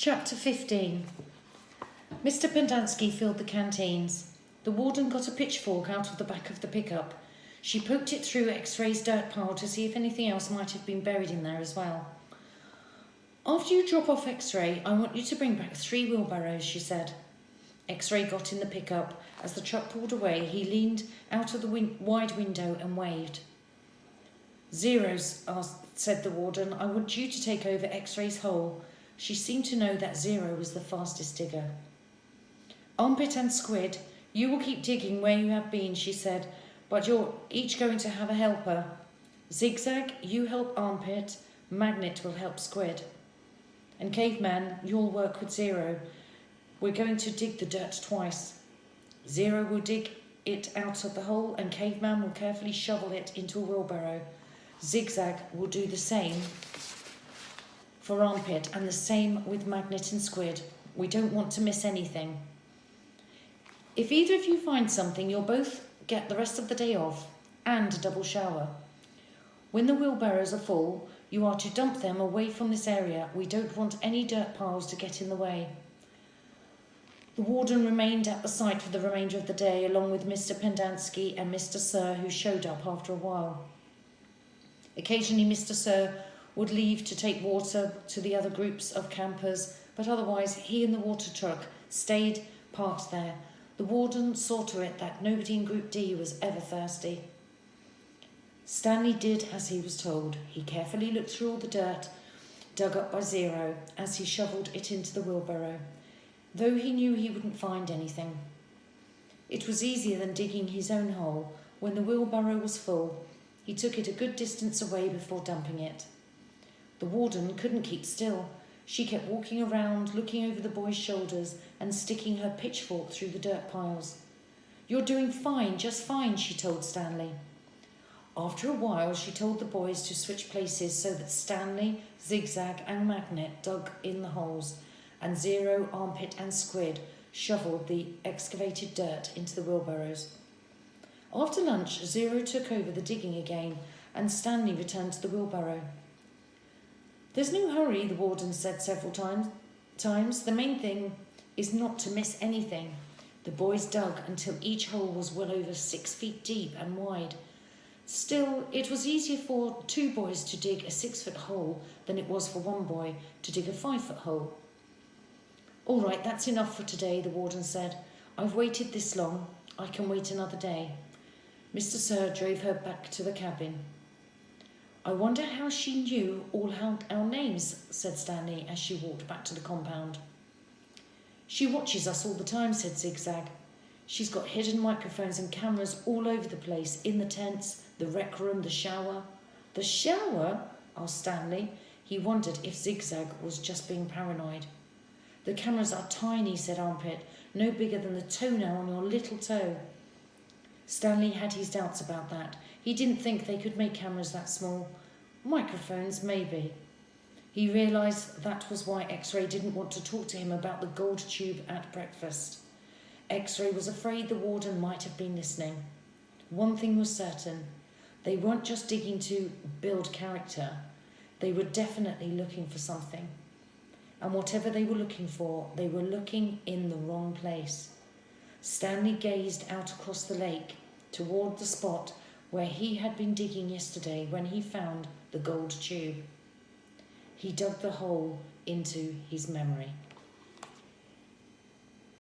Chapter 15. Mr. Pendanski filled the canteens. The warden got a pitchfork out of the back of the pickup. She poked it through X-Ray's dirt pile to see if anything else might have been buried in there as well. "After you drop off X-Ray, I want you to bring back 3 wheelbarrows," she said. X-Ray got in the pickup. As the truck pulled away, he leaned out of the wide window and waved. "Zero's," said the warden. "I want you to take over X-Ray's hole." She seemed to know that Zero was the fastest digger. "Armpit and Squid, you will keep digging where you have been," she said, "but you're each going to have a helper. Zigzag, you help Armpit. Magnet will help Squid. And Caveman, you'll work with Zero. We're going to dig the dirt twice. Zero will dig it out of the hole and Caveman will carefully shovel it into a wheelbarrow. Zigzag will do the same for Armpit and the same with Magnet and Squid. We don't want to miss anything. If either of you find something, you'll both get the rest of the day off and a double shower. When the wheelbarrows are full, you are to dump them away from this area. We don't want any dirt piles to get in the way." The warden remained at the site for the remainder of the day, along with Mr. Pendanski and Mr. Sir, who showed up after a while. Occasionally Mr. Sir would leave to take water to the other groups of campers, but otherwise he and the water truck stayed parked there. The warden saw to it that nobody in Group D was ever thirsty. Stanley did as he was told. He carefully looked through all the dirt dug up by Zero as he shovelled it into the wheelbarrow, though he knew he wouldn't find anything. It was easier than digging his own hole. When the wheelbarrow was full, he took it a good distance away before dumping it. The warden couldn't keep still. She kept walking around, looking over the boy's shoulders and sticking her pitchfork through the dirt piles. "You're doing fine, just fine," she told Stanley. After a while, she told the boys to switch places so that Stanley, Zigzag and Magnet dug in the holes and Zero, Armpit and Squid shovelled the excavated dirt into the wheelbarrows. After lunch, Zero took over the digging again and Stanley returned to the wheelbarrow. "There's no hurry," the warden said several times. "The main thing is not to miss anything." The boys dug until each hole was well over 6 feet deep and wide. Still, it was easier for 2 boys to dig a 6-foot hole than it was for 1 boy to dig a 5-foot hole. "All right, that's enough for today," the warden said. "I've waited this long. I can wait another day." Mr. Sir drove her back to the cabin. "I wonder how she knew all our names," said Stanley as she walked back to the compound. "She watches us all the time," said Zigzag. "She's got hidden microphones and cameras all over the place, in the tents, the rec room, the shower." "The shower?" asked Stanley. He wondered if Zigzag was just being paranoid. "The cameras are tiny," said Armpit, "no bigger than the toenail on your little toe." Stanley had his doubts about that. He didn't think they could make cameras that small. Microphones, maybe. He realised that was why X-Ray didn't want to talk to him about the gold tube at breakfast. X-Ray was afraid the warden might have been listening. One thing was certain. They weren't just digging to build character. They were definitely looking for something. And whatever they were looking for, they were looking in the wrong place. Stanley gazed out across the lake toward the spot where he had been digging yesterday when he found the gold tube. He dug the hole into his memory.